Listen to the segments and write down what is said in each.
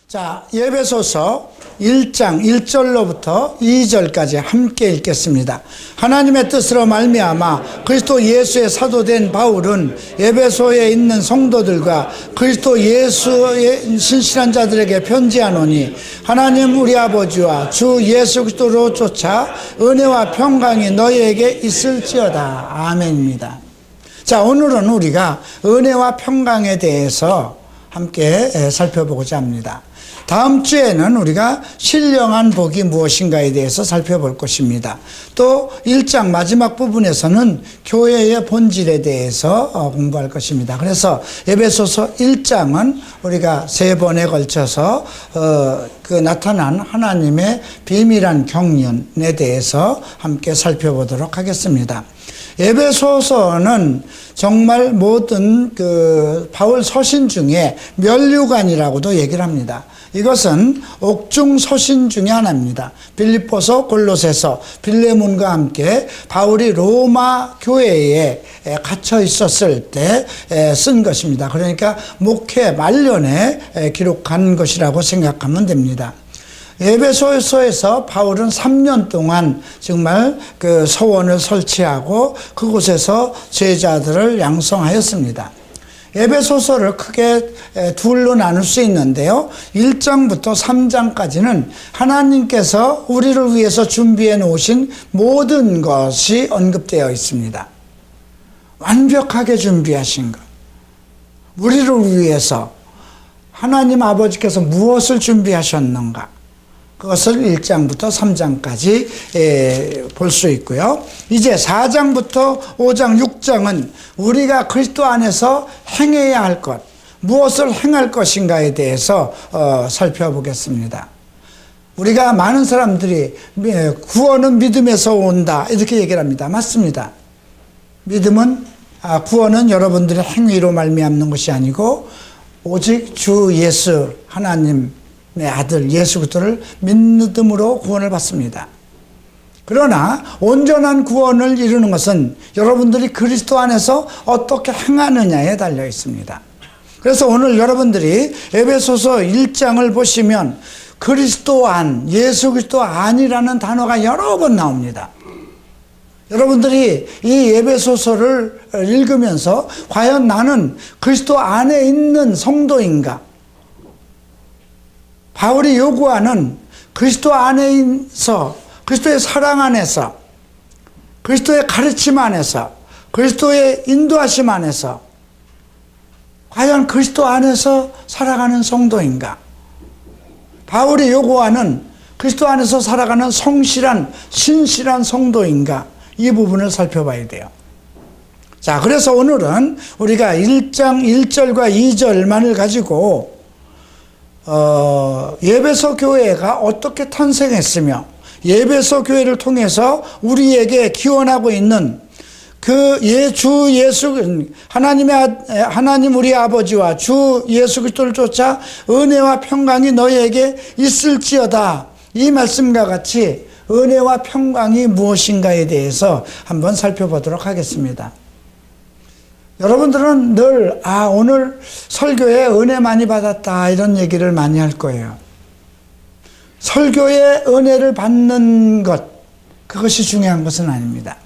자, 에베소서 1장 1절로부터 2절까지 함께 읽겠습니다. 하나님의 뜻으로 말미암아 그리스도 예수의 사도된 바울은 에베소에 있는 성도들과 그리스도 예수의 신실한 자들에게 편지하노니 하나님 우리 아버지와 주 예수 그리스도로 쫓아 은혜와 평강이 너희에게 있을지어다. 아멘입니다. 자, 오늘은 우리가 은혜와 평강에 대해서 함께 살펴보고자 합니다. 다음 주에는 우리가 신령한 복이 무엇인가에 대해서 살펴볼 것입니다. 또 1장 마지막 부분에서는 교회의 본질에 대해서 공부할 것입니다. 그래서 에베소서 1장은 우리가 3번에 걸쳐서 나타난 하나님의 비밀한 경륜에 대해서 함께 살펴보도록 하겠습니다. 에베소서는 정말 모든 바울 서신 중에 면류관이라고도 얘기를 합니다. 이것은 옥중 서신 중에 하나입니다. 빌립보서, 골로새서, 빌레몬과 함께 바울이 로마 교회에 갇혀 있었을 때 쓴 것입니다. 그러니까 목회 말년에 기록한 것이라고 생각하면 됩니다. 에베소서에서 바울은 3년 동안 정말 서원을 설치하고 그곳에서 제자들을 양성하였습니다. 에베소서를 크게 둘로 나눌 수 있는데요. 1장부터 3장까지는 하나님께서 우리를 위해서 준비해 놓으신 모든 것이 언급되어 있습니다. 완벽하게 준비하신 것. 우리를 위해서 하나님 아버지께서 무엇을 준비하셨는가. 그것을 1장부터 3장까지 볼 수 있고요. 이제 4장부터 5장, 6장은 우리가 그리스도 안에서 행해야 할 것, 무엇을 행할 것인가에 대해서 살펴보겠습니다. 우리가 많은 사람들이 구원은 믿음에서 온다 이렇게 얘기를 합니다. 맞습니다. 믿음은 구원은 여러분들의 행위로 말미암는 것이 아니고 오직 주 예수 하나님 내 아들 예수 그리스도를 믿음으로 구원을 받습니다. 그러나 온전한 구원을 이루는 것은 여러분들이 그리스도 안에서 어떻게 행하느냐에 달려 있습니다. 그래서 오늘 여러분들이 에베소서 1장을 보시면 그리스도 안, 예수 그리스도 안이라는 단어가 여러 번 나옵니다. 여러분들이 이 에베소서를 읽으면서 과연 나는 그리스도 안에 있는 성도인가? 바울이 요구하는 그리스도 안에서 그리스도의 사랑 안에서 그리스도의 가르침 안에서 그리스도의 인도하심 안에서 과연 그리스도 안에서 살아가는 성도인가? 바울이 요구하는 그리스도 안에서 살아가는 성실한 신실한 성도인가? 이 부분을 살펴봐야 돼요. 자, 그래서 오늘은 우리가 1장 1절과 2절만을 가지고 예배소 교회가 어떻게 탄생했으며 예배소 교회를 통해서 우리에게 기원하고 있는 주 예수 하나님 우리 아버지와 주 예수 그리스도를 쫓아 은혜와 평강이 너희에게 있을지어다. 이 말씀과 같이 은혜와 평강이 무엇인가에 대해서 한번 살펴보도록 하겠습니다. 여러분들은 늘 오늘 설교에 은혜 많이 받았다 이런 얘기를 많이 할 거예요. 설교에 은혜를 받는 것 그것이 중요한 것은 아닙니다.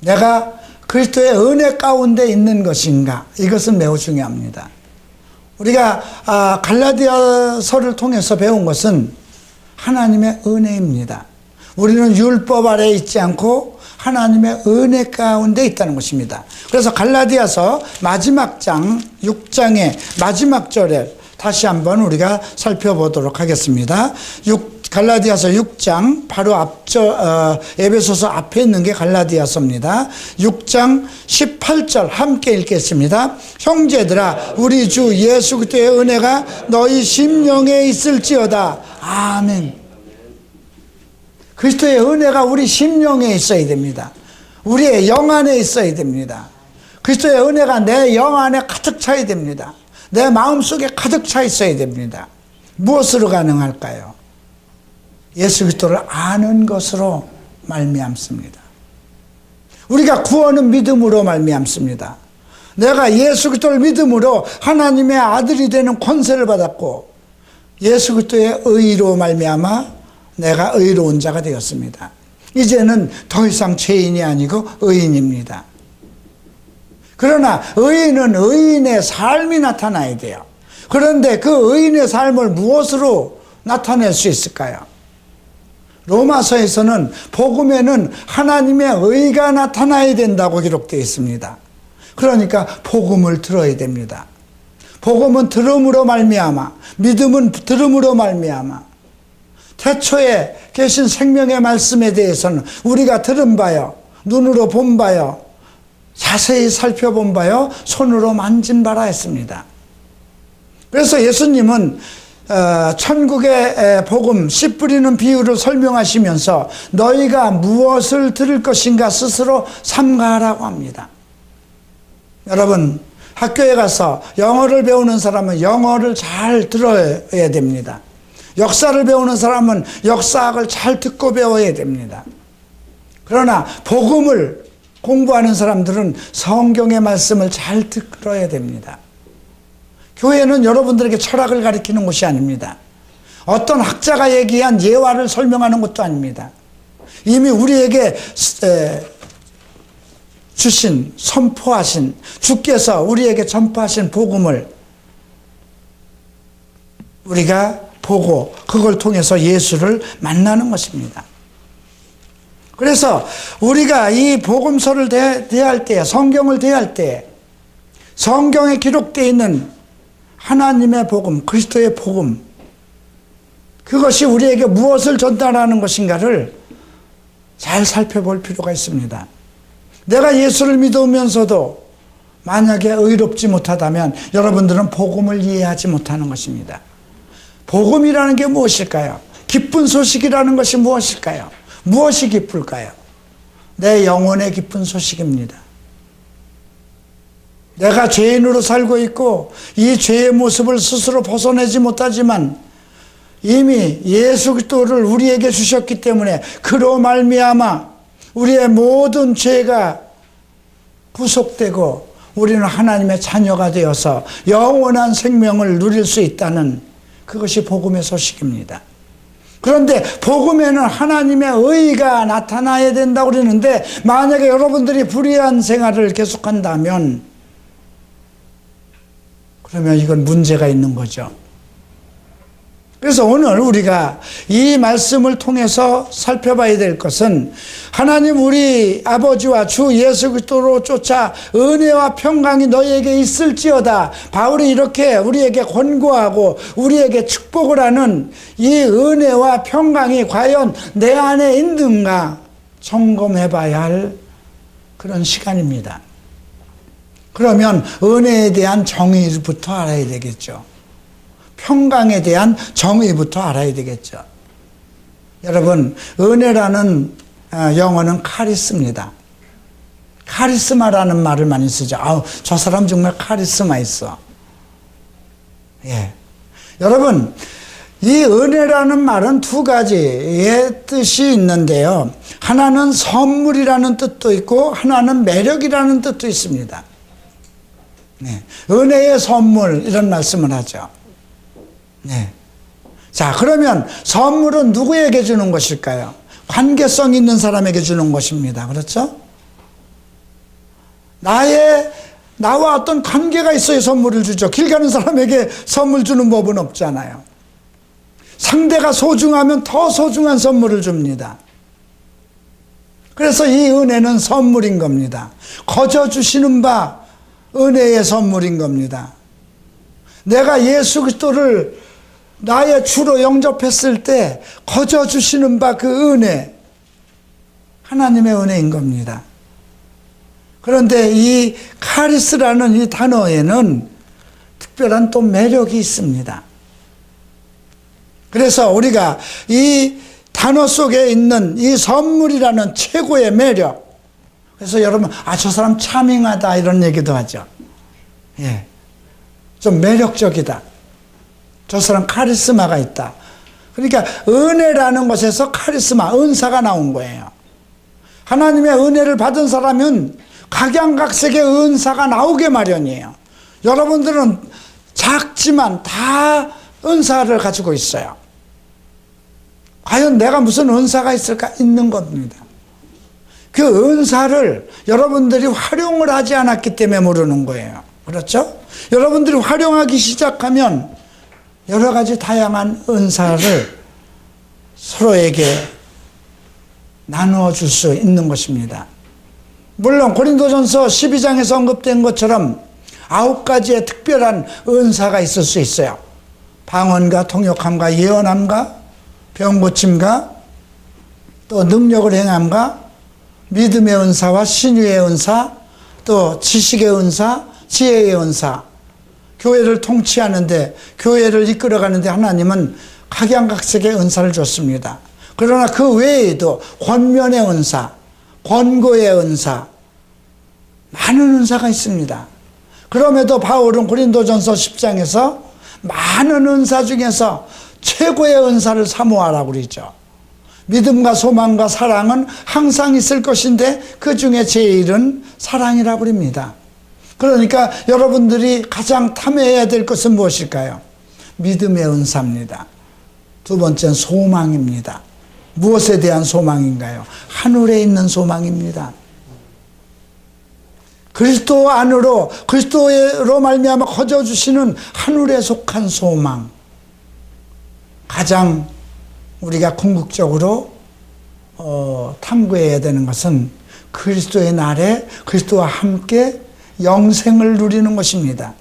내가 그리스도의 은혜 가운데 있는 것인가 이것은 매우 중요합니다. 우리가 갈라디아서를 통해서 배운 것은 하나님의 은혜입니다. 우리는 율법 아래에 있지 않고 하나님의 은혜 가운데 있다는 것입니다. 그래서 갈라디아서 마지막 장 6장의 마지막 절에 다시 한번 우리가 살펴보도록 하겠습니다. 갈라디아서 6장 바로 에베소서 앞에 있는 게 갈라디아서입니다. 6장 18절 함께 읽겠습니다. 형제들아 우리 주 예수 그리스도의 은혜가 너희 심령에 있을지어다. 아멘. 그리스도의 은혜가 우리 심령에 있어야 됩니다. 우리의 영 안에 있어야 됩니다. 그리스도의 은혜가 내 영 안에 가득 차야 됩니다. 내 마음속에 가득 차 있어야 됩니다. 무엇으로 가능할까요? 예수 그리스도를 아는 것으로 말미암습니다. 우리가 구원은 믿음으로 말미암습니다. 내가 예수 그리스도를 믿음으로 하나님의 아들이 되는 권세를 받았고 예수 그리스도의 의로 말미암아 내가 의로운 자가 되었습니다. 이제는 더 이상 죄인이 아니고 의인입니다. 그러나 의인은 의인의 삶이 나타나야 돼요. 그런데 그 의인의 삶을 무엇으로 나타낼 수 있을까요? 로마서에서는 복음에는 하나님의 의가 나타나야 된다고 기록되어 있습니다. 그러니까 복음을 들어야 됩니다. 복음은 들음으로 말미암아, 믿음은 들음으로 말미암아. 태초에 계신 생명의 말씀에 대해서는 우리가 들은 바요, 눈으로 본 바요, 자세히 살펴본 바요, 손으로 만진 바라 했습니다. 그래서 예수님은 천국의 복음, 씨 뿌리는 비유를 설명하시면서 너희가 무엇을 들을 것인가 스스로 삼가하라고 합니다. 여러분, 학교에 가서 영어를 배우는 사람은 영어를 잘 들어야 됩니다. 역사를 배우는 사람은 역사학을 잘 듣고 배워야 됩니다. 그러나 복음을 공부하는 사람들은 성경의 말씀을 잘 들어야 됩니다. 교회는 여러분들에게 철학을 가르치는 곳이 아닙니다. 어떤 학자가 얘기한 예화를 설명하는 것도 아닙니다. 이미 우리에게 주신, 선포하신, 주께서 우리에게 전파하신 복음을 우리가 보고 그걸 통해서 예수를 만나는 것입니다. 그래서 우리가 이 복음서를 대할 때, 성경을 대할 때 성경에 기록되어 있는 하나님의 복음, 그리스도의 복음, 그것이 우리에게 무엇을 전달하는 것인가를 잘 살펴볼 필요가 있습니다. 내가 예수를 믿으면서도 만약에 의롭지 못하다면 여러분들은 복음을 이해하지 못하는 것입니다. 복음이라는 게 무엇일까요? 기쁜 소식이라는 것이 무엇일까요? 무엇이 기쁠까요? 내 영혼의 기쁜 소식입니다. 내가 죄인으로 살고 있고 이 죄의 모습을 스스로 벗어내지 못하지만 이미 예수 그리스도를 우리에게 주셨기 때문에 그로 말미암아 우리의 모든 죄가 구속되고 우리는 하나님의 자녀가 되어서 영원한 생명을 누릴 수 있다는 그것이 복음의 소식입니다. 그런데 복음에는 하나님의 의가 나타나야 된다고 그러는데 만약에 여러분들이 불의한 생활을 계속한다면 그러면 이건 문제가 있는 거죠. 그래서 오늘 우리가 이 말씀을 통해서 살펴봐야 될 것은 하나님 우리 아버지와 주 예수 그리스도로 쫓아 은혜와 평강이 너희에게 있을지어다. 바울이 이렇게 우리에게 권고하고 우리에게 축복을 하는 이 은혜와 평강이 과연 내 안에 있는가 점검해 봐야 할 그런 시간입니다. 그러면 은혜에 대한 정의부터 알아야 되겠죠. 평강에 대한 정의부터 알아야 되겠죠. 여러분, 은혜라는 영어는 카리스마입니다. 카리스마라는 말을 많이 쓰죠. 아우, 저 사람 정말 카리스마 있어. 예. 여러분, 이 은혜라는 말은 두 가지의 뜻이 있는데요. 하나는 선물이라는 뜻도 있고 하나는 매력이라는 뜻도 있습니다. 네. 은혜의 선물 이런 말씀을 하죠. 네. 자, 그러면 선물은 누구에게 주는 것일까요? 관계성 있는 사람에게 주는 것입니다. 그렇죠? 나와 어떤 관계가 있어야 선물을 주죠. 길 가는 사람에게 선물 주는 법은 없잖아요. 상대가 소중하면 더 소중한 선물을 줍니다. 그래서 이 은혜는 선물인 겁니다. 거저 주시는 바 은혜의 선물인 겁니다. 내가 예수 그리스도를 나의 주로 영접했을 때 거저 주시는 바 그 은혜, 하나님의 은혜인 겁니다. 그런데 이 카리스라는 이 단어에는 특별한 또 매력이 있습니다. 그래서 우리가 이 단어 속에 있는 이 선물이라는 최고의 매력, 그래서 여러분, 저 사람 차밍하다 이런 얘기도 하죠. 예, 좀 매력적이다. 저 사람 카리스마가 있다. 그러니까 은혜라는 것에서 카리스마, 은사가 나온 거예요. 하나님의 은혜를 받은 사람은 각양각색의 은사가 나오게 마련이에요. 여러분들은 작지만 다 은사를 가지고 있어요. 과연 내가 무슨 은사가 있을까? 있는 겁니다. 그 은사를 여러분들이 활용을 하지 않았기 때문에 모르는 거예요. 그렇죠? 여러분들이 활용하기 시작하면 여러 가지 다양한 은사를 서로에게 나누어 줄 수 있는 것입니다. 물론 고린도전서 12장에서 언급된 것처럼 9가지의 특별한 은사가 있을 수 있어요. 방언과 통역함과 예언함과 병고침과 또 능력을 행함과 믿음의 은사와 신유의 은사, 또 지식의 은사, 지혜의 은사, 교회를 통치하는데, 교회를 이끌어가는데 하나님은 각양각색의 은사를 줬습니다. 그러나 그 외에도 권면의 은사, 권고의 은사, 많은 은사가 있습니다. 그럼에도 바울은 고린도전서 10장에서 많은 은사 중에서 최고의 은사를 사모하라고 그러죠. 믿음과 소망과 사랑은 항상 있을 것인데 그 중에 제일은 사랑이라고 그럽니다. 그러니까 여러분들이 가장 탐해야 될 것은 무엇일까요? 믿음의 은사입니다. 두 번째는 소망입니다. 무엇에 대한 소망인가요? 하늘에 있는 소망입니다. 그리스도 안으로, 그리스도로 말미암아 거저 주시는 하늘에 속한 소망. 가장 우리가 궁극적으로 탐구해야 되는 것은 그리스도의 날에 그리스도와 함께 영생을 누리는 것입니다.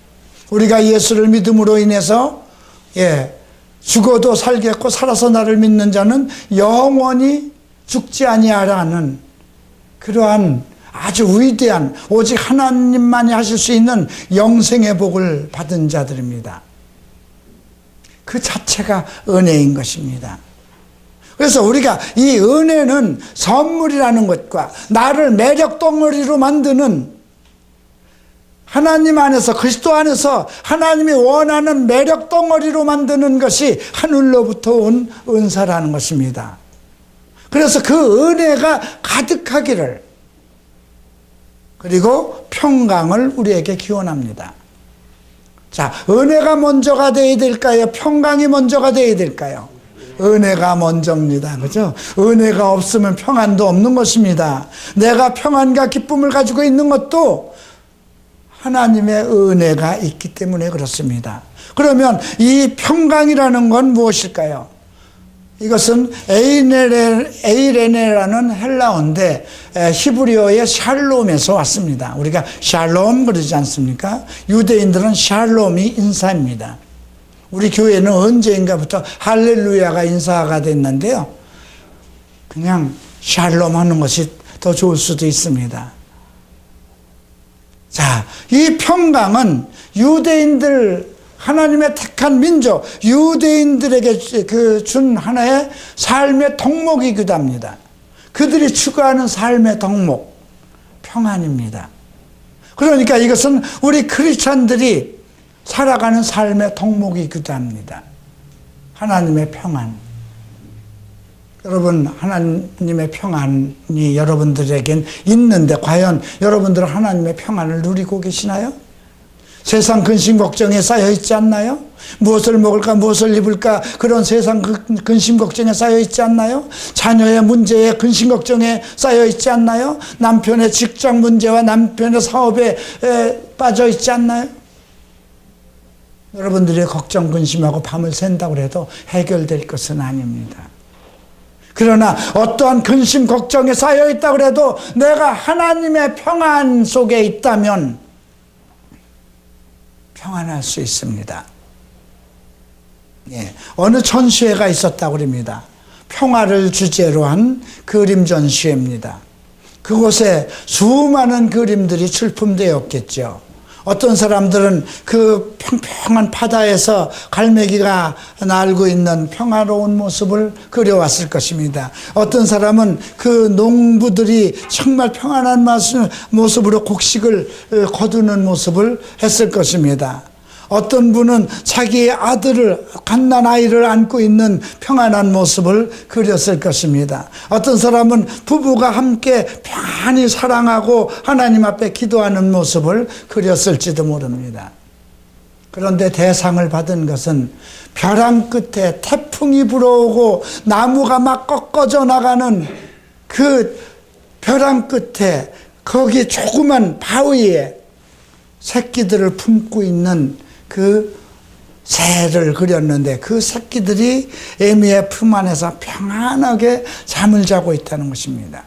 우리가 예수를 믿음으로 인해서 죽어도 살겠고 살아서 나를 믿는 자는 영원히 죽지 아니하라는 그러한 아주 위대한 오직 하나님만이 하실 수 있는 영생의 복을 받은 자들입니다. 그 자체가 은혜인 것입니다. 그래서 우리가 이 은혜는 선물이라는 것과 나를 매력 덩어리로 만드는 하나님 안에서, 그리스도 안에서 하나님이 원하는 매력 덩어리로 만드는 것이 하늘로부터 온 은사라는 것입니다. 그래서 그 은혜가 가득하기를, 그리고 평강을 우리에게 기원합니다. 자, 은혜가 먼저가 되어야 될까요? 평강이 먼저가 되어야 될까요? 은혜가 먼저입니다. 그죠? 은혜가 없으면 평안도 없는 것입니다. 내가 평안과 기쁨을 가지고 있는 것도 하나님의 은혜가 있기 때문에 그렇습니다. 그러면 이 평강이라는 건 무엇일까요? 이것은 에이레네라는 헬라어인데 히브리어의 샬롬에서 왔습니다. 우리가 샬롬 그러지 않습니까? 유대인들은 샬롬이 인사입니다. 우리 교회는 언제인가부터 할렐루야가 인사가 됐는데요. 그냥 샬롬 하는 것이 더 좋을 수도 있습니다. 자, 이 평강은 유대인들, 하나님의 택한 민족, 유대인들에게 준 하나의 삶의 덕목이기도 합니다. 그들이 추구하는 삶의 덕목, 평안입니다. 그러니까 이것은 우리 크리스찬들이 살아가는 삶의 덕목이기도 합니다. 하나님의 평안. 여러분, 하나님의 평안이 여러분들에겐 있는데 과연 여러분들은 하나님의 평안을 누리고 계시나요? 세상 근심 걱정에 쌓여 있지 않나요? 무엇을 먹을까, 무엇을 입을까, 그런 세상 근심 걱정에 쌓여 있지 않나요? 자녀의 문제에 근심 걱정에 쌓여 있지 않나요? 남편의 직장 문제와 남편의 사업에 빠져 있지 않나요? 여러분들이 걱정, 근심하고 밤을 샌다고 해도 해결될 것은 아닙니다. 그러나 어떠한 근심, 걱정에 쌓여 있다고 해도 내가 하나님의 평안 속에 있다면 평안할 수 있습니다. 어느 전시회가 있었다고 합니다. 평화를 주제로 한 그림 전시회입니다. 그곳에 수많은 그림들이 출품되었겠죠. 어떤 사람들은 그 평평한 바다에서 갈매기가 날고 있는 평화로운 모습을 그려왔을 것입니다. 어떤 사람은 그 농부들이 정말 평안한 모습으로 곡식을 거두는 모습을 했을 것입니다. 어떤 분은 자기의 아들을, 갓난아이를 안고 있는 평안한 모습을 그렸을 것입니다. 어떤 사람은 부부가 함께 편히 사랑하고 하나님 앞에 기도하는 모습을 그렸을지도 모릅니다. 그런데 대상을 받은 것은 벼랑 끝에 태풍이 불어오고 나무가 막 꺾어져 나가는 그 벼랑 끝에 거기 조그만 바위에 새끼들을 품고 있는 그 새를 그렸는데 그 새끼들이 애미의 품 안에서 평안하게 잠을 자고 있다는 것입니다.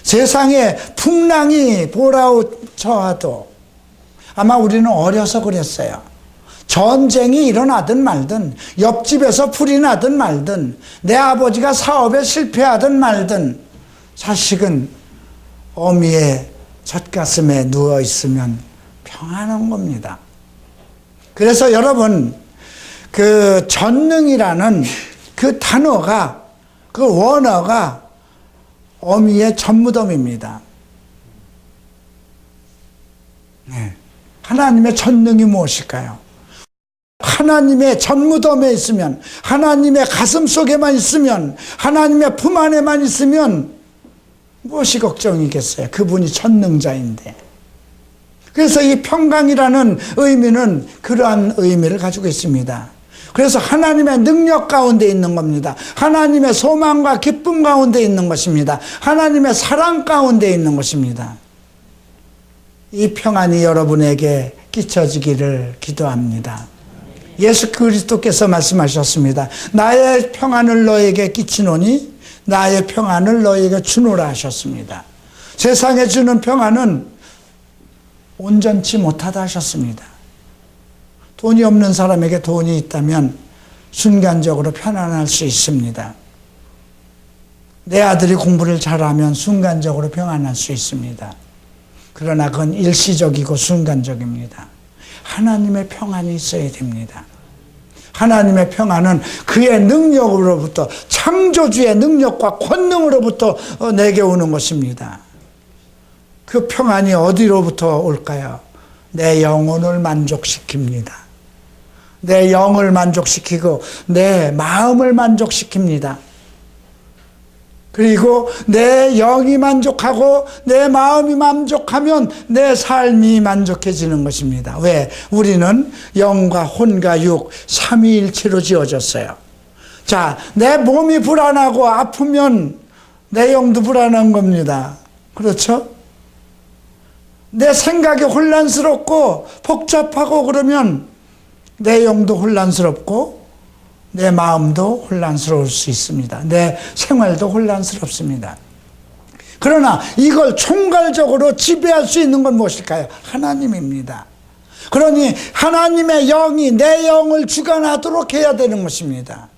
세상에 풍랑이 몰아쳐와도 아마 우리는 어려서 그랬어요. 전쟁이 일어나든 말든, 옆집에서 불이 나든 말든, 내 아버지가 사업에 실패하든 말든, 자식은 어미의 젖가슴에 누워있으면 평안한 겁니다. 그래서 여러분, 그 전능이라는 그 단어가, 그 원어가 어미의 젖무덤입니다. 네. 하나님의 전능이 무엇일까요? 하나님의 젖무덤에 있으면, 하나님의 가슴 속에만 있으면, 하나님의 품 안에만 있으면 무엇이 걱정이겠어요? 그분이 전능자인데. 그래서 이 평강이라는 의미는 그러한 의미를 가지고 있습니다. 그래서 하나님의 능력 가운데 있는 겁니다. 하나님의 소망과 기쁨 가운데 있는 것입니다. 하나님의 사랑 가운데 있는 것입니다. 이 평안이 여러분에게 끼쳐지기를 기도합니다. 예수 그리스도께서 말씀하셨습니다. 나의 평안을 너에게 끼치노니 나의 평안을 너에게 주노라 하셨습니다. 세상에 주는 평안은 온전치 못하다 하셨습니다. 돈이 없는 사람에게 돈이 있다면 순간적으로 편안할 수 있습니다. 내 아들이 공부를 잘하면 순간적으로 평안할 수 있습니다. 그러나 그건 일시적이고 순간적입니다. 하나님의 평안이 있어야 됩니다. 하나님의 평안은 그의 능력으로부터, 창조주의 능력과 권능으로부터 내게 오는 것입니다. 그 평안이 어디로부터 올까요? 내 영혼을 만족시킵니다. 내 영을 만족시키고 내 마음을 만족시킵니다. 그리고 내 영이 만족하고 내 마음이 만족하면 내 삶이 만족해지는 것입니다. 왜? 우리는 영과 혼과 육 삼위일체로 지어졌어요. 자, 내 몸이 불안하고 아프면 내 영도 불안한 겁니다. 그렇죠? 내 생각이 혼란스럽고 복잡하고 그러면 내 영도 혼란스럽고 내 마음도 혼란스러울 수 있습니다. 내 생활도 혼란스럽습니다. 그러나 이걸 총괄적으로 지배할 수 있는 건 무엇일까요? 하나님입니다. 그러니 하나님의 영이 내 영을 주관하도록 해야 되는 것입니다.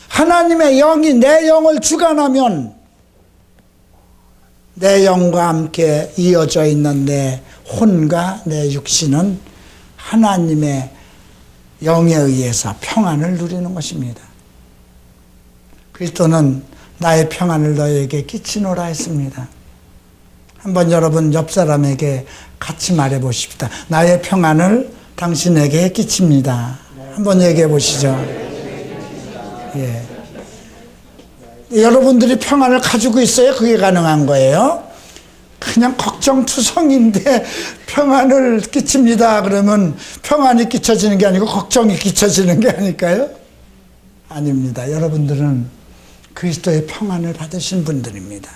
하나님의 영이 내 영을 주관하면 내 영과 함께 이어져 있는 내 혼과 내 육신은 하나님의 영에 의해서 평안을 누리는 것입니다. 그리스도는 나의 평안을 너에게 끼치노라 했습니다. 한번 여러분 옆 사람에게 같이 말해 보십시다. 나의 평안을 당신에게 끼칩니다. 한번 얘기해 보시죠. 예. 여러분들이 평안을 가지고 있어야 그게 가능한 거예요. 그냥 걱정투성인데 평안을 끼칩니다. 그러면 평안이 끼쳐지는 게 아니고 걱정이 끼쳐지는 게 아닐까요? 아닙니다. 여러분들은 그리스도의 평안을 받으신 분들입니다.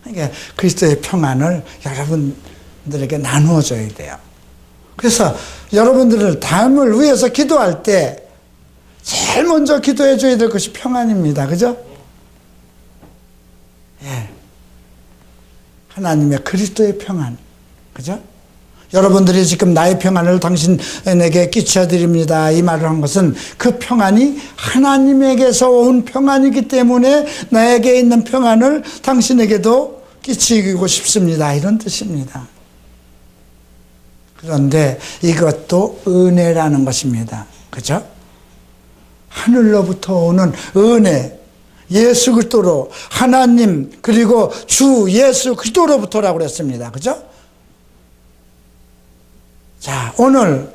그러니까 그리스도의 평안을 여러분들에게 나누어 줘야 돼요. 그래서 여러분들을 다음을 위해서 기도할 때 제일 먼저 기도해 줘야 될 것이 평안입니다. 그죠? 예. 하나님의 그리스도의 평안. 그죠? 여러분들이 지금 나의 평안을 당신에게 끼쳐드립니다. 이 말을 한 것은 그 평안이 하나님에게서 온 평안이기 때문에 나에게 있는 평안을 당신에게도 끼치고 싶습니다. 이런 뜻입니다. 그런데 이것도 은혜라는 것입니다. 그죠? 하늘로부터 오는 은혜. 예수 그리스도로 하나님 그리고 주 예수 그리스도로부터라고 그랬습니다. 그죠? 자, 오늘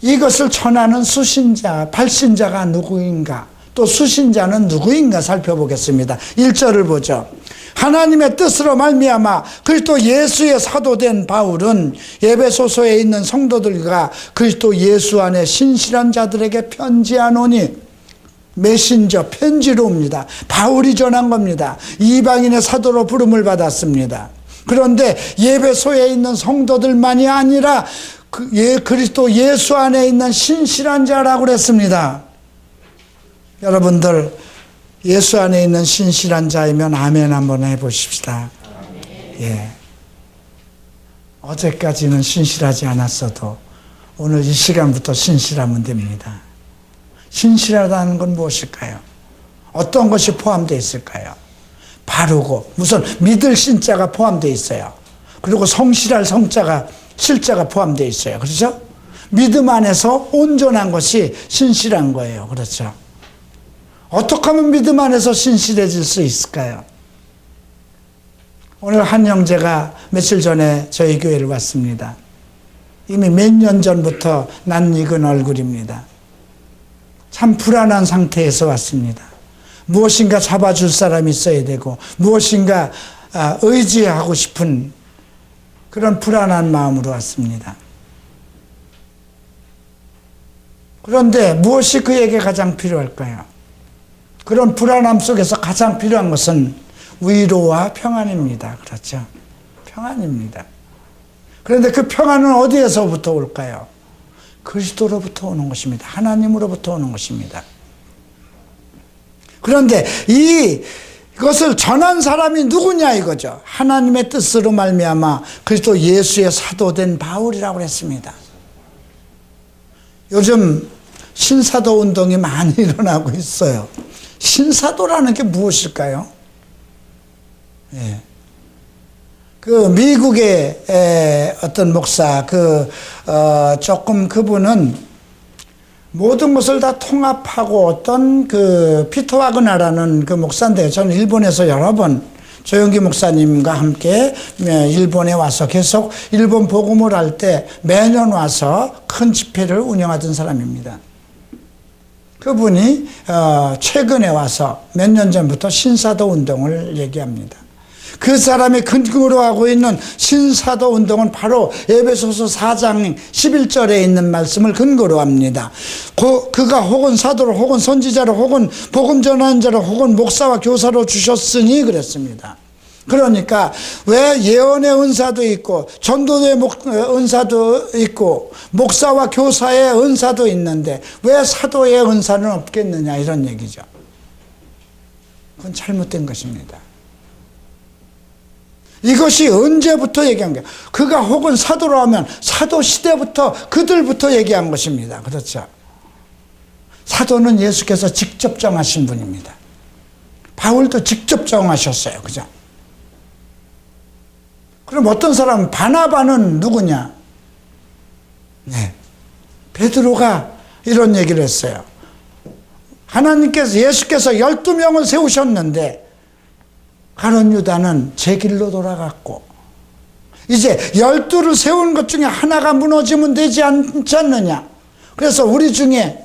이것을 전하는 수신자, 발신자가 누구인가, 또 수신자는 누구인가 살펴보겠습니다. 1절을 보죠. 하나님의 뜻으로 말미암아 그리스도 예수의 사도된 바울은 에베소서에 있는 성도들과 그리스도 예수 안에 신실한 자들에게 편지하노니, 메신저, 편지로 옵니다. 바울이 전한 겁니다. 이방인의 사도로 부름을 받았습니다. 그런데 에베소에 있는 성도들만이 아니라 그리스도 예수 안에 있는 신실한 자라고 그랬습니다. 여러분들 예수 안에 있는 신실한 자이면 아멘 한번 해보십시다. 예. 어제까지는 신실하지 않았어도 오늘 이 시간부터 신실하면 됩니다. 신실하다는 건 무엇일까요? 어떤 것이 포함되어 있을까요? 바르고, 무슨 믿을 신자가 포함되어 있어요. 그리고 성실할 성자가, 실자가 포함되어 있어요. 그렇죠? 믿음 안에서 온전한 것이 신실한 거예요. 그렇죠? 어떻게 하면 믿음 안에서 신실해질 수 있을까요? 오늘 한 형제가 며칠 전에 저희 교회를 왔습니다. 이미 몇 년 전부터 낯익은 얼굴입니다. 참 불안한 상태에서 왔습니다. 무엇인가 잡아줄 사람이 있어야 되고 무엇인가 의지하고 싶은 그런 불안한 마음으로 왔습니다. 그런데 무엇이 그에게 가장 필요할까요? 그런 불안함 속에서 가장 필요한 것은 위로와 평안입니다. 그렇죠? 평안입니다. 그런데 그 평안은 어디에서부터 올까요? 그리스도로부터 오는 것입니다. 하나님으로부터 오는 것입니다. 그런데 이것을 전한 사람이 누구냐 이거죠. 하나님의 뜻으로 말미암아 그리스도 예수의 사도된 바울이라고 했습니다. 요즘 신사도 운동이 많이 일어나고 있어요. 신사도라는 게 무엇일까요? 예. 그 미국의 어떤 목사, 조금 그분은 모든 것을 다 통합하고 어떤 피터 와그나라는 그 목사인데요. 저는 일본에서 여러 번 조영기 목사님과 함께 일본에 와서 계속 일본 복음을 할 때 매년 와서 큰 집회를 운영하던 사람입니다. 그분이 최근에 와서 몇 년 전부터 신사도 운동을 얘기합니다. 그 사람이 근거로 하고 있는 신사도 운동은 바로 에베소서 4장 11절에 있는 말씀을 근거로 합니다. 그가 혹은 사도로 혹은 선지자로 혹은 복음 전하는 자로 혹은 목사와 교사로 주셨으니 그랬습니다. 그러니까 왜 예언의 은사도 있고 전도의 은사도 있고 목사와 교사의 은사도 있는데 왜 사도의 은사는 없겠느냐 이런 얘기죠. 그건 잘못된 것입니다. 이것이 언제부터 얘기한 거예요? 그가 혹은 사도로 하면 사도 시대부터 그들부터 얘기한 것입니다. 그렇죠? 사도는 예수께서 직접 정하신 분입니다. 바울도 직접 정하셨어요. 그죠? 그럼 어떤 사람은 바나바는 누구냐? 네. 베드로가 이런 얘기를 했어요. 예수께서 12명을 세우셨는데 가룟 유다는 제 길로 돌아갔고 이제 12를 세운 것 중에 하나가 무너지면 되지 않지 않느냐. 그래서 우리 중에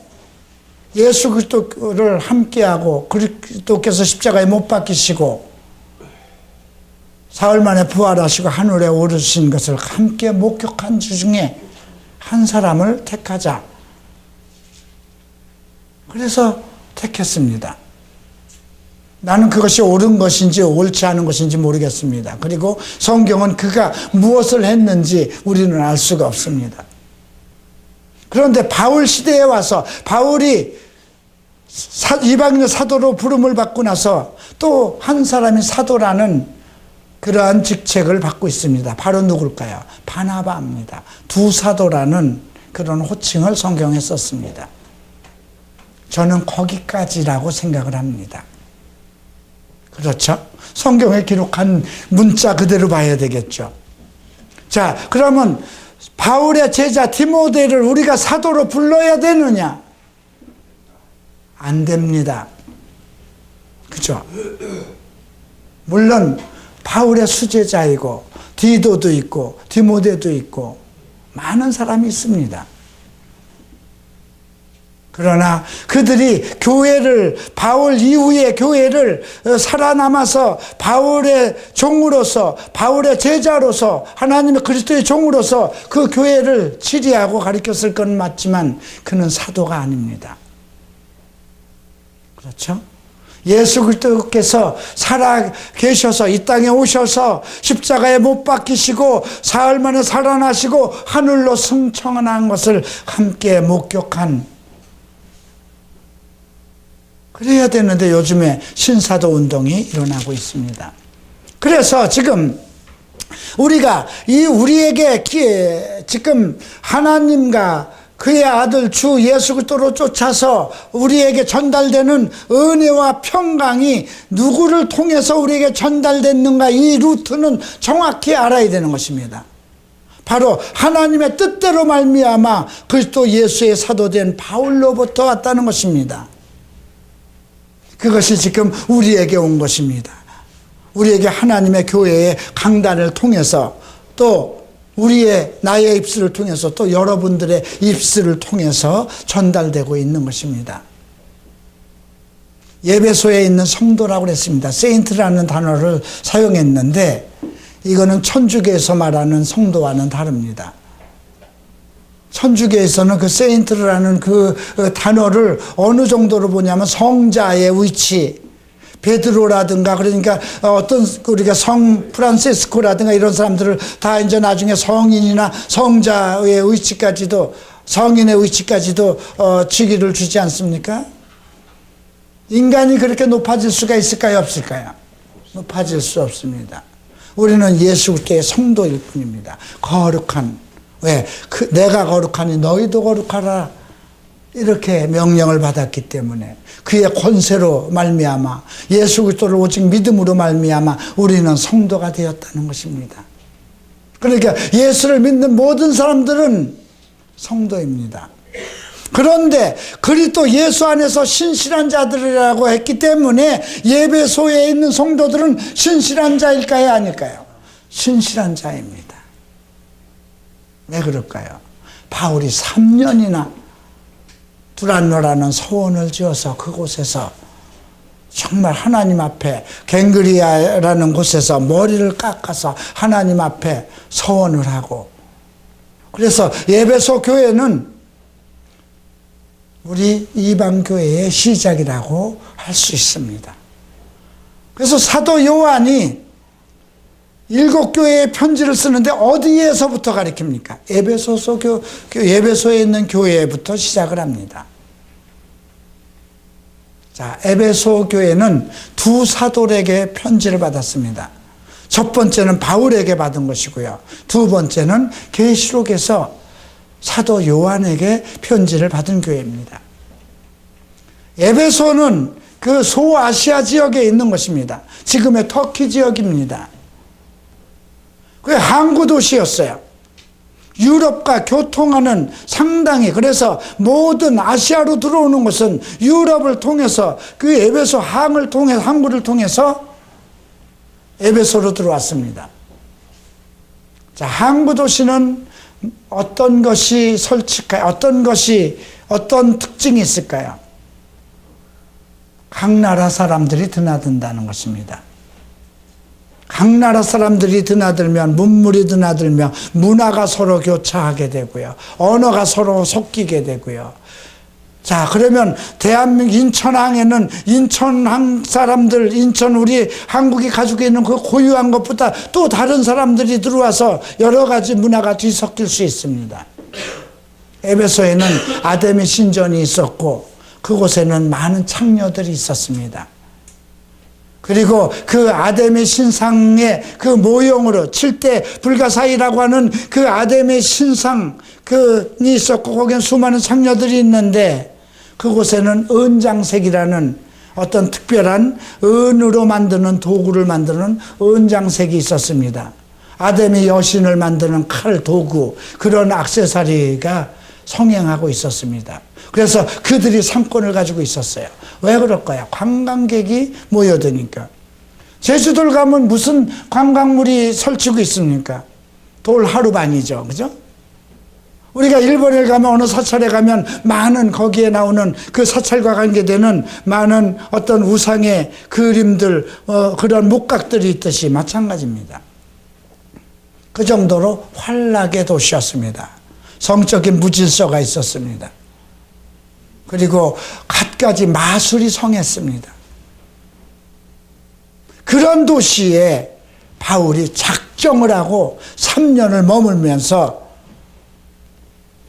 예수 그리스도를 함께하고 그리스도께서 십자가에 못 박히시고 사흘 만에 부활하시고 하늘에 오르신 것을 함께 목격한 주 중에 한 사람을 택하자. 그래서 택했습니다. 나는 그것이 옳은 것인지 옳지 않은 것인지 모르겠습니다. 그리고 성경은 그가 무엇을 했는지 우리는 알 수가 없습니다. 그런데 바울 시대에 와서 바울이 이방인의 사도로 부름을 받고 나서 또 한 사람이 사도라는 그러한 직책을 받고 있습니다. 바로 누굴까요? 바나바입니다. 두 사도라는 그런 호칭을 성경에 썼습니다. 저는 거기까지라고 생각을 합니다. 그렇죠? 성경에 기록한 문자 그대로 봐야 되겠죠. 자, 그러면 바울의 제자 디모데를 우리가 사도로 불러야 되느냐? 안 됩니다. 그죠? 물론 바울의 수제자이고 디도도 있고 디모데도 있고 많은 사람이 있습니다. 그러나 그들이 교회를, 바울 이후의 교회를 살아남아서 바울의 종으로서, 바울의 제자로서, 하나님의 그리스도의 종으로서 그 교회를 치리하고 가르쳤을 건 맞지만 그는 사도가 아닙니다. 그렇죠? 예수 그리스도께서 살아 계셔서 이 땅에 오셔서 십자가에 못 박히시고 사흘 만에 살아나시고 하늘로 승천한 것을 함께 목격한, 그래야 되는데 요즘에 신사도 운동이 일어나고 있습니다. 그래서 지금 우리가 우리에게 지금 하나님과 그의 아들 주 예수 그리스도로 쫓아서 우리에게 전달되는 은혜와 평강이 누구를 통해서 우리에게 전달됐는가, 이 루트는 정확히 알아야 되는 것입니다. 바로 하나님의 뜻대로 말미암아 그리스도 예수의 사도된 바울로부터 왔다는 것입니다. 그것이 지금 우리에게 온 것입니다. 우리에게 하나님의 교회의 강단을 통해서, 또 나의 입술을 통해서, 또 여러분들의 입술을 통해서 전달되고 있는 것입니다. 예배소에 있는 성도라고 그랬습니다. 세인트라는 단어를 사용했는데 이거는 천주교에서 말하는 성도와는 다릅니다. 천주교에서는 그 세인트라는 그 단어를 어느 정도로 보냐면 성자의 위치, 베드로라든가, 그러니까 어떤 우리가 성 프란시스코라든가 이런 사람들을 다 이제 나중에 성인이나 성자의 위치까지도, 성인의 위치까지도 직위를 주지 않습니까? 인간이 그렇게 높아질 수가 있을까요, 없을까요? 높아질 수 없습니다. 우리는 예수 그리스도의 성도일 뿐입니다. 거룩한, 왜? 내가 거룩하니 너희도 거룩하라, 이렇게 명령을 받았기 때문에, 그의 권세로 말미암아, 예수 그리스도를 오직 믿음으로 말미암아 우리는 성도가 되었다는 것입니다. 그러니까 예수를 믿는 모든 사람들은 성도입니다. 그런데 그리스도 예수 안에서 신실한 자들이라고 했기 때문에 예배소에 있는 성도들은 신실한 자일까요, 아닐까요? 신실한 자입니다. 왜 그럴까요? 바울이 3년이나 두란노라는 서원을 지어서 그곳에서 정말 하나님 앞에, 갱그리아라는 곳에서 머리를 깎아서 하나님 앞에 서원을 하고, 그래서 예배소 교회는 우리 이방교회의 시작이라고 할 수 있습니다. 그래서 사도 요한이 7교회의 편지를 쓰는데 어디에서부터 가르칩니까? 에베소에 있는 교회부터 시작을 합니다. 자, 에베소 교회는 두 사도에게 편지를 받았습니다. 첫 번째는 바울에게 받은 것이고요. 두 번째는 계시록에서 사도 요한에게 편지를 받은 교회입니다. 에베소는 그 소아시아 지역에 있는 것입니다. 지금의 터키 지역입니다. 그게 항구 도시였어요. 유럽과 교통하는 상당히, 그래서 모든 아시아로 들어오는 것은 유럽을 통해서, 그 에베소 항구를 통해서 에베소로 들어왔습니다. 자, 항구 도시는 어떤 것이 솔직할까요? 어떤 특징이 있을까요? 각 나라 사람들이 드나든다는 것입니다. 각 나라 사람들이 드나들면, 문물이 드나들면 문화가 서로 교차하게 되고요. 언어가 서로 섞이게 되고요. 자, 그러면 대한민국 인천항에는 인천항 사람들, 우리 한국이 가지고 있는 그 고유한 것보다 또 다른 사람들이 들어와서 여러 가지 문화가 뒤섞일 수 있습니다. 에베소에는 아데미 신전이 있었고 그곳에는 많은 창녀들이 있었습니다. 그리고 그 아데미 신상의 그 모형으로 7대 불가사의라고 하는 그 아데미 신상이 있었고 거기엔 수많은 창녀들이 있는데 그곳에는 은장색이라는 어떤 특별한 은으로 만드는 도구를 만드는 은장색이 있었습니다. 아데미 여신을 만드는 칼, 도구, 그런 액세서리가 성행하고 있었습니다. 그래서 그들이 상권을 가지고 있었어요. 왜 그럴까요? 관광객이 모여드니까. 제주도를 가면 무슨 관광물이 설치고 있습니까? 돌 하루반이죠. 그죠? 우리가 일본에 가면 어느 사찰에 가면 많은 거기에 나오는 그 사찰과 관계되는 많은 어떤 우상의 그림들, 그런 목각들이 있듯이 마찬가지입니다. 그 정도로 환락의 도시였습니다. 성적인 무질서가 있었습니다. 그리고 갖가지 마술이 성했습니다. 그런 도시에 바울이 작정을 하고 3년을 머물면서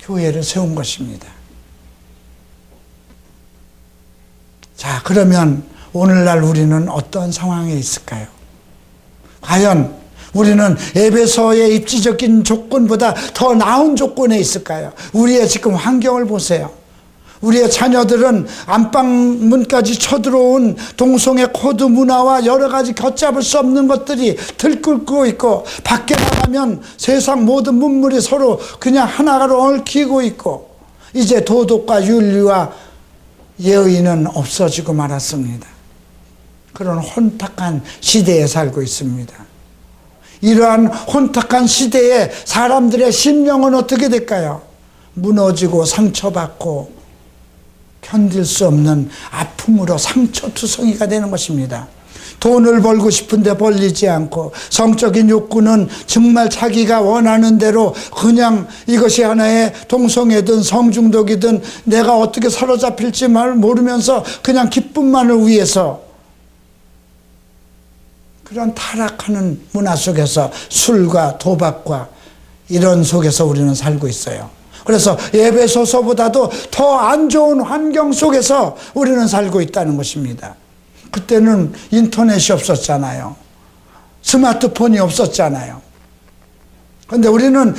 교회를 세운 것입니다. 자, 그러면 오늘날 우리는 어떤 상황에 있을까요? 과연 우리는 에베소의 입지적인 조건보다 더 나은 조건에 있을까요? 우리의 지금 환경을 보세요. 우리의 자녀들은 안방문까지 쳐들어온 동성애 코드 문화와 여러 가지 걷잡을 수 없는 것들이 들끓고 있고, 밖에 나가면 세상 모든 문물이 서로 그냥 하나로 얽히고 있고, 이제 도덕과 윤리와 예의는 없어지고 말았습니다. 그런 혼탁한 시대에 살고 있습니다. 이러한 혼탁한 시대에 사람들의 심령은 어떻게 될까요? 무너지고 상처받고 견딜 수 없는 아픔으로 상처투성이가 되는 것입니다. 돈을 벌고 싶은데 벌리지 않고, 성적인 욕구는 정말 자기가 원하는 대로 그냥 이것이 하나의 동성애든 성중독이든 내가 어떻게 사로잡힐지 모르면서 그냥 기쁨만을 위해서 그런 타락하는 문화 속에서 술과 도박과 이런 속에서 우리는 살고 있어요. 그래서 에베소서보다도 더 안 좋은 환경 속에서 우리는 살고 있다는 것입니다. 그때는 인터넷이 없었잖아요. 스마트폰이 없었잖아요. 그런데 우리는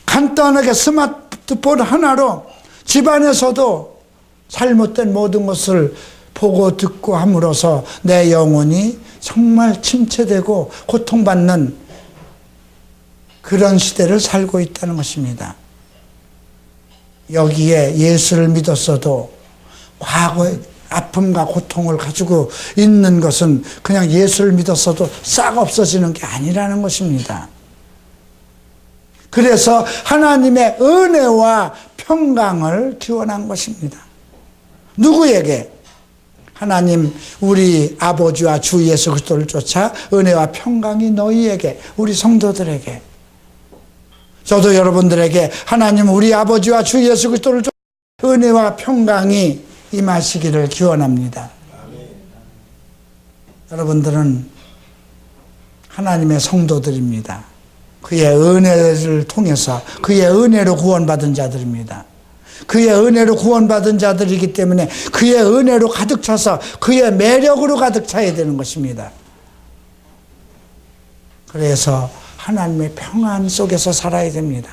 간단하게 스마트폰 하나로 집안에서도 잘못된 모든 것을 보고 듣고 함으로써 내 영혼이 정말 침체되고 고통받는 그런 시대를 살고 있다는 것입니다. 여기에 예수를 믿었어도 과거의 아픔과 고통을 가지고 있는 것은 그냥 예수를 믿었어도 싹 없어지는 게 아니라는 것입니다. 그래서 하나님의 은혜와 평강을 기원한 것입니다. 누구에게? 하나님 우리 아버지와 주 예수 그리스도를 쫓아 은혜와 평강이 너희에게, 우리 성도들에게, 저도 여러분들에게 하나님 우리 아버지와 주 예수 그리스도를 쫓아 은혜와 평강이 임하시기를 기원합니다. 여러분들은 하나님의 성도들입니다. 그의 은혜를 통해서 그의 은혜로 구원받은 자들입니다. 그의 은혜로 구원받은 자들이기 때문에 그의 은혜로 가득 차서 그의 매력으로 가득 차야 되는 것입니다. 그래서 하나님의 평안 속에서 살아야 됩니다.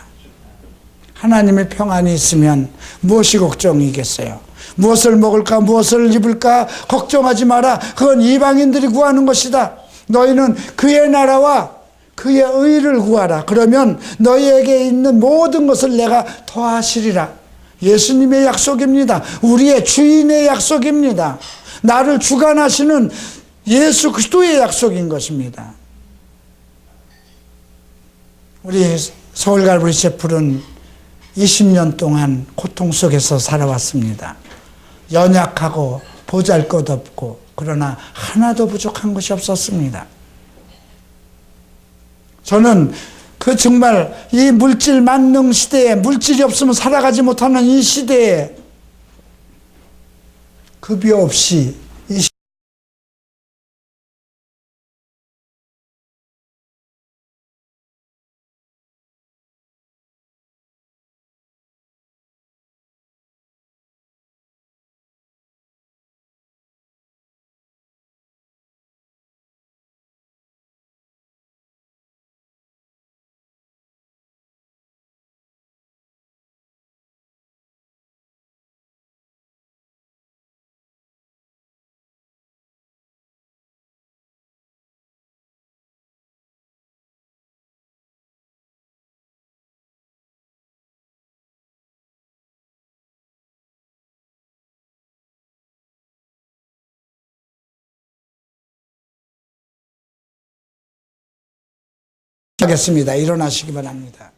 하나님의 평안이 있으면 무엇이 걱정이겠어요? 무엇을 먹을까, 무엇을 입을까 걱정하지 마라. 그건 이방인들이 구하는 것이다. 너희는 그의 나라와 그의 의를 구하라. 그러면 너희에게 있는 모든 것을 내가 더하시리라. 예수님의 약속입니다. 우리의 주인의 약속입니다. 나를 주관하시는 예수 그리스도의 약속인 것입니다. 우리 서울갈보리 셰플은 20년 동안 고통 속에서 살아왔습니다. 연약하고 보잘것없고, 그러나 하나도 부족한 것이 없었습니다. 저는 그 정말 이 물질 만능 시대에, 물질이 없으면 살아가지 못하는 이 시대에 급여 없이 이 하겠습니다. 일어나시기 바랍니다.